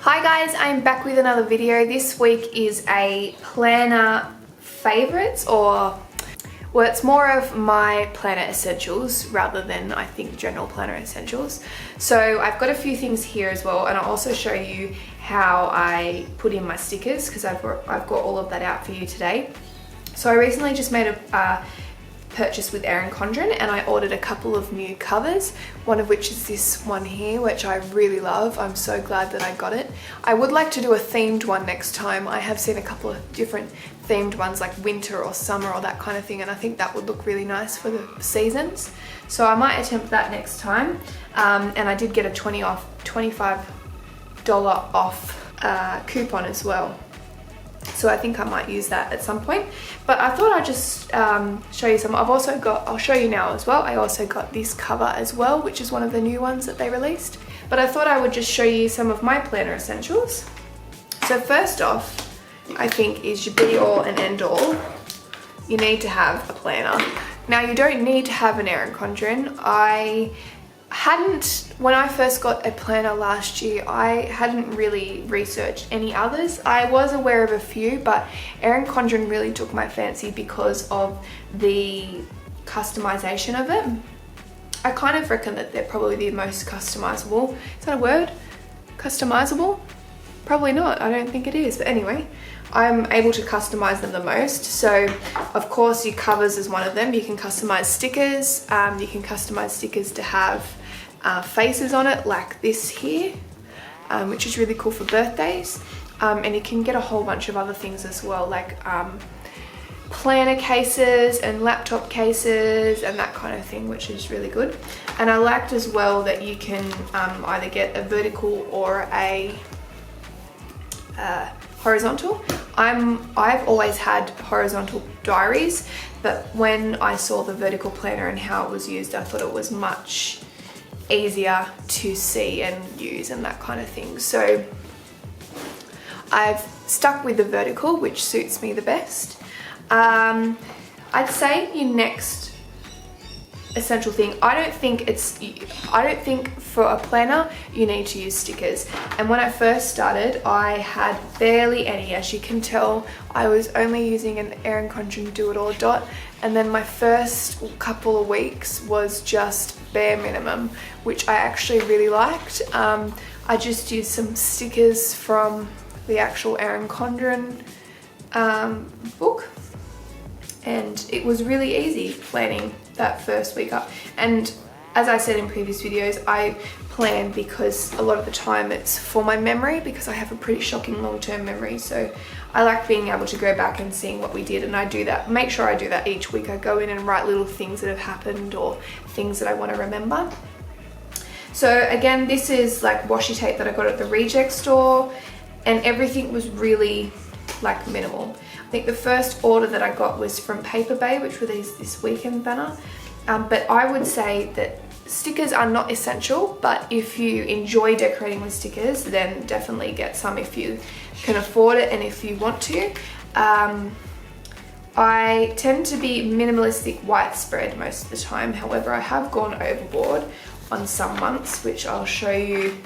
Hi guys, I'm back with another video. This week is a planner favorites, or well, it's more of my planner essentials rather than I think general planner essentials. So I've got a few things here as well, and I'll also show you how I put in my stickers because I've got all of that out for you today. So I recently just made a purchase with Erin Condren, and I ordered a couple of new covers, one of which is this one here, which I really love. I'm so glad that I got it. I would like to do a themed one next time. I have seen a couple of different themed ones like winter or summer or that kind of thing, and I think that would look really nice for the seasons. So I might attempt that next time. And I did get a $25 off coupon as well. So I think I might use that at some point, but I thought I'd just show you some. I'll show you now as well. I also got this cover as well, which is one of the new ones that they released. But I thought I would just show you some of my planner essentials. So first off, I think is your be all and end all. You need to have a planner. Now you don't need to have an Erin Condren. When I first got a planner last year, I hadn't really researched any others. I was aware of a few, but Erin Condren really took my fancy because of the customization of it. I kind of reckon that they're probably the most customizable. Is that a word? Customizable? Probably not, I don't think it is, but anyway, I'm able to customize them the most. So of course your covers is one of them. You can customize stickers. You can customize stickers to have faces on it like this here, which is really cool for birthdays. And you can get a whole bunch of other things as well, like planner cases and laptop cases and that kind of thing, which is really good. And I liked as well that you can either get a vertical or a horizontal. I've always had horizontal diaries, but when I saw the vertical planner and how it was used, I thought it was much easier to see and use and that kind of thing. So I've stuck with the vertical, which suits me the best. I'd say your next essential thing, I don't think for a planner you need to use stickers. And when I first started, I had barely any. As you can tell, I was only using an Erin Condren Do It All dot, and then my first couple of weeks was just bare minimum, which I actually really liked. I just used some stickers from the actual Erin Condren book, and it was really easy planning that first week up. And as I said in previous videos, I plan because a lot of the time it's for my memory, because I have a pretty shocking long-term memory. So I like being able to go back and seeing what we did, and I do that, make sure I do that each week. I go in and write little things that have happened or things that I want to remember. So again, this is like washi tape that I got at the reject store, and everything was really like minimal. I think the first order that I got was from Paper Bay, which were this weekend banner. But I would say that stickers are not essential, but if you enjoy decorating with stickers, then definitely get some if you can afford it and if you want to. I tend to be minimalistic widespread most of the time. However, I have gone overboard on some months, which I'll show you.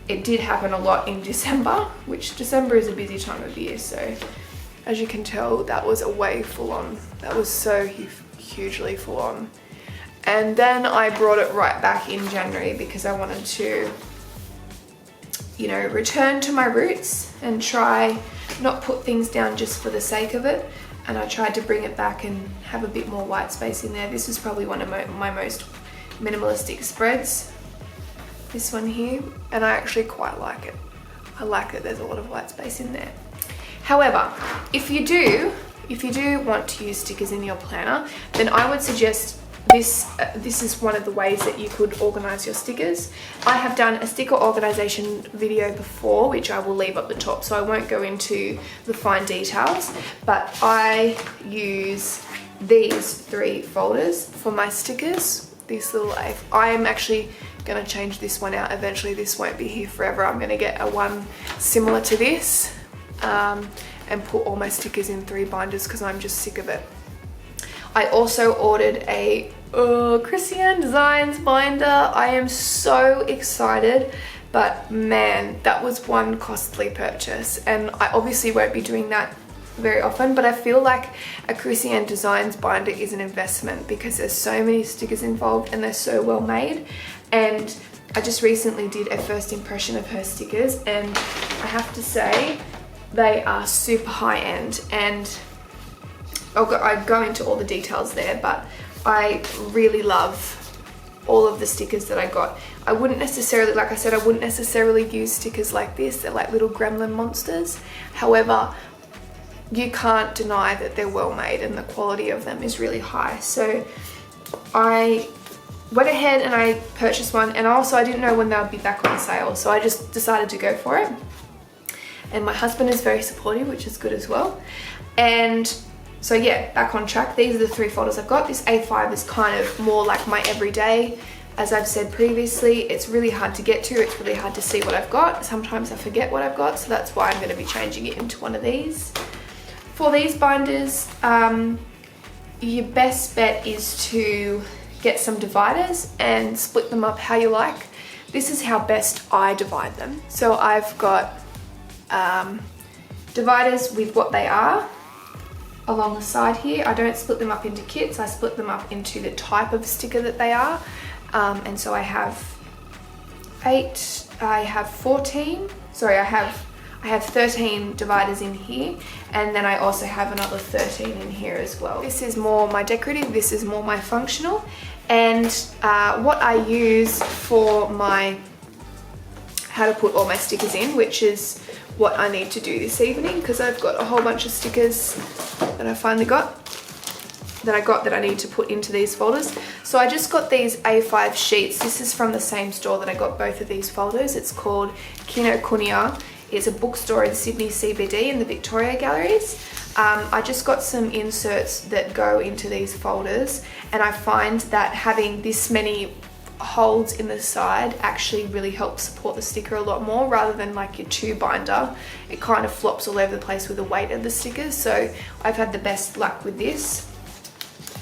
It did happen a lot in December, which December is a busy time of year. So as you can tell, that was a way full on. That was so hugely full on. And then I brought it right back in January because I wanted to, you know, return to my roots and try not put things down just for the sake of it. And I tried to bring it back and have a bit more white space in there. This is probably one of my most minimalistic spreads, this one here, and I actually quite like it. I like that there's a lot of white space in there. However, if you do want to use stickers in your planner, then I would suggest this is one of the ways that you could organize your stickers. I have done a sticker organization video before, which I will leave up the top, so I won't go into the fine details, but I use these 3 folders for my stickers. This little, I am actually gonna change this one out eventually. This won't be here forever. I'm gonna get a one similar to this and put all my stickers in 3 binders because I'm just sick of it. I also ordered a Christian Designs binder. I am so excited but man, that was one costly purchase, and I obviously won't be doing that very often, but I feel like a Chrissy Designs binder is an investment because there's so many stickers involved and they're so well made. And I just recently did a first impression of her stickers, and I have to say they are super high end, and I go into all the details there, but I really love all of the stickers that I got. I wouldn't necessarily, like I said, I wouldn't necessarily use stickers like this. They're like little gremlin monsters. However, you can't deny that they're well made and the quality of them is really high. So I went ahead and I purchased one, and also I didn't know when they would be back on sale, so I just decided to go for it. And my husband is very supportive, which is good as well. And so yeah, back on track. These are the 3 folders I've got. This A5 is kind of more like my everyday. As I've said previously, it's really hard to get to. It's really hard to see what I've got. Sometimes I forget what I've got, so that's why I'm going to be changing it into one of these. For these binders, your best bet is to get some dividers and split them up how you like. This is how best I divide them. So I've got dividers with what they are along the side here. I don't split them up into kits, I split them up into the type of sticker that they are. And so I have 13 dividers in here, and then I also have another 13 in here as well. This is more my decorative, this is more my functional, and what I use for my how to put all my stickers in, which is what I need to do this evening, because I've got a whole bunch of stickers that I finally got that I need to put into these folders. So I just got these A5 sheets. This is from the same store that I got both of these folders. It's called Kinokuniya. It's a bookstore in Sydney CBD in the Victoria Galleries. I just got some inserts that go into these folders, and I find that having this many holes in the side actually really helps support the sticker a lot more, rather than like your 2 binder. It kind of flops all over the place with the weight of the stickers, so I've had the best luck with this.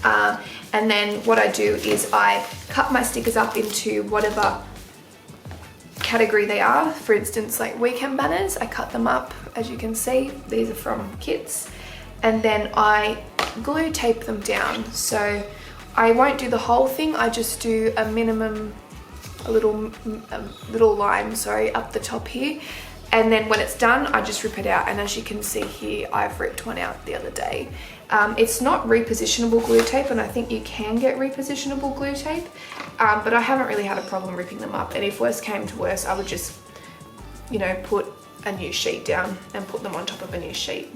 And then what I do is I cut my stickers up into whatever category they are. For instance, like weekend banners, I cut them up, as you can see. These are from kits. And then I glue tape them down. So I won't do the whole thing, I just do a minimum, a little line, up the top here. And then when it's done, I just rip it out. And as you can see here, I've ripped one out the other day. It's not repositionable glue tape, and I think you can get repositionable glue tape, but I haven't really had a problem ripping them up. And if worse came to worse, I would just, you know, put a new sheet down and put them on top of a new sheet.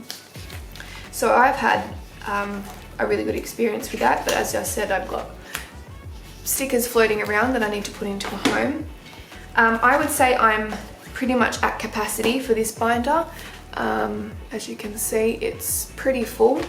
So I've had a really good experience with that, but as I said, I've got stickers floating around that I need to put into a home. I would say I'm pretty much at capacity for this binder. As you can see, it's pretty full.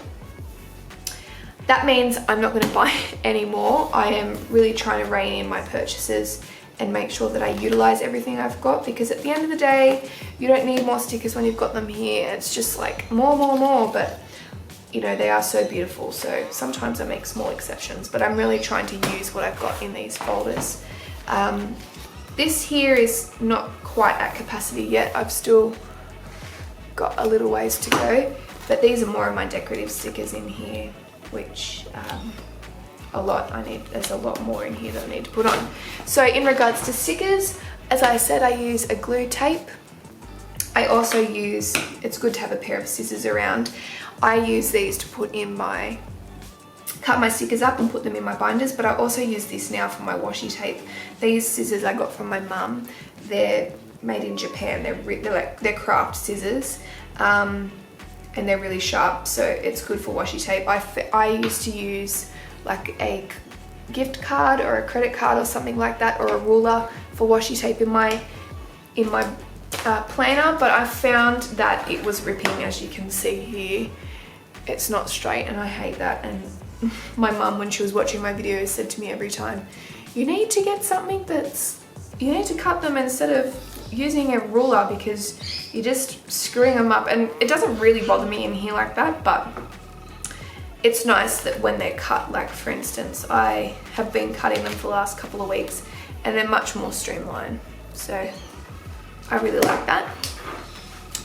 That means I'm not going to buy any more. I am really trying to rein in my purchases and make sure that I utilize everything I've got, because at the end of the day, you don't need more stickers when you've got them here. It's just like more, but you know, they are so beautiful. So sometimes I make small exceptions, but I'm really trying to use what I've got in these folders. This here is not quite at capacity yet. I've still got a little ways to go, but these are more of my decorative stickers in here, which there's a lot more in here that I need to put on. So in regards to stickers, as I said, I use a glue tape. I also use, it's good to have a pair of scissors around. I use these to cut my stickers up and put them in my binders, but I also use this now for my washi tape. These scissors I got from my mum. They're made in Japan. They're craft scissors, and they're really sharp, so it's good for washi tape. I used to use like a gift card or a credit card or something like that, or a ruler for washi tape in my planner, but I found that it was ripping, as you can see here. It's not straight, and I hate that. And my mum, when she was watching my videos, said to me every time, you need to get something you need to cut them instead of using a ruler, because you're just screwing them up. And it doesn't really bother me in here like that, but it's nice that when they're cut, like for instance, I have been cutting them for the last couple of weeks and they're much more streamlined. So I really like that.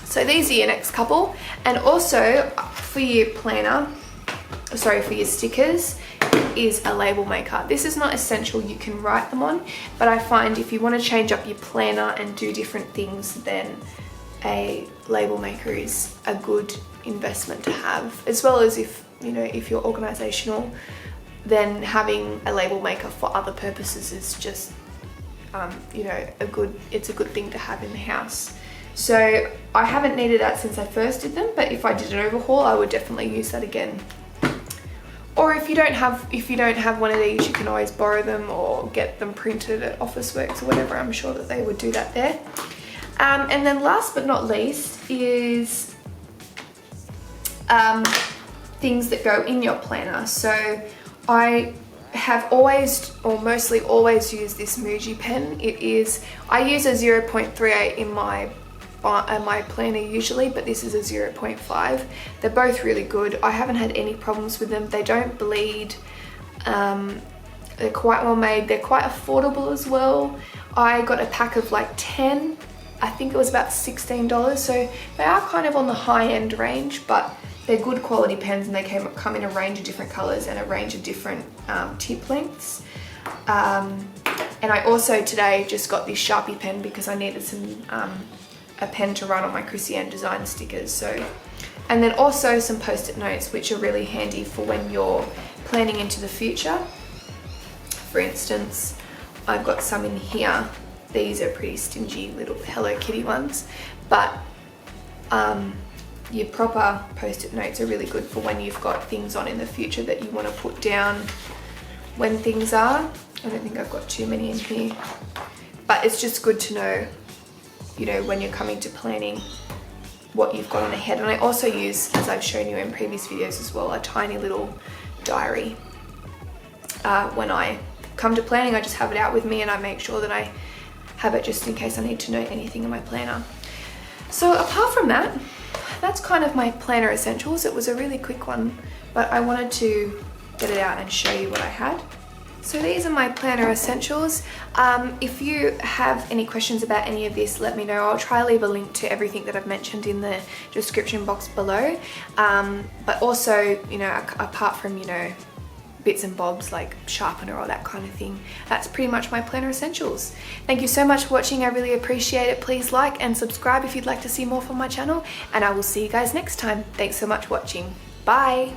So these are your next couple. And also for your planner, sorry, for your stickers, is a label maker. This is not essential, you can write them on, but I find if you want to change up your planner and do different things, then a label maker is a good investment to have, as well as if, you know, if you're organizational, then having a label maker for other purposes is just, you know, it's a good thing to have in the house. So I haven't needed that since I first did them, but if I did an overhaul, I would definitely use that again. Or if you don't have one of these, you can always borrow them or get them printed at Officeworks or whatever. I'm sure that they would do that there. And then last but not least is things that go in your planner. So I have always, or mostly always, used this Muji pen. I use a 0.38 in my planner usually, but this is a 0.5. They're both really good. I haven't had any problems with them. They don't bleed. They're quite well made. They're quite affordable as well. I got a pack of like 10. I think it was about $16. So they are kind of on the high end range, but they're good quality pens, and they come in a range of different colors and a range of different tip lengths. And I also today just got this Sharpie pen because I needed a pen to run on my Chrissy Ann design stickers. So, and then also some post-it notes, which are really handy for when you're planning into the future. For instance, I've got some in here. These are pretty stingy little Hello Kitty ones, but your proper post-it notes are really good for when you've got things on in the future that you want to put down when things are. I don't think I've got too many in here, but it's just good to know, you know, when you're coming to planning, what you've got on ahead. And I also use, as I've shown you in previous videos as well, a tiny little diary. When I come to planning, I just have it out with me, and I make sure that I have it just in case I need to note anything in my planner. So apart from that, that's kind of my planner essentials. It was a really quick one, but I wanted to get it out and show you what I had. So these are my planner essentials. If you have any questions about any of this, let me know. I'll try to leave a link to everything that I've mentioned in the description box below. But also, you know, apart from, you know, bits and bobs like sharpener or that kind of thing, that's pretty much my planner essentials. Thank you so much for watching. I really appreciate it. Please like and subscribe if you'd like to see more from my channel, and I will see you guys next time. Thanks so much for watching. Bye.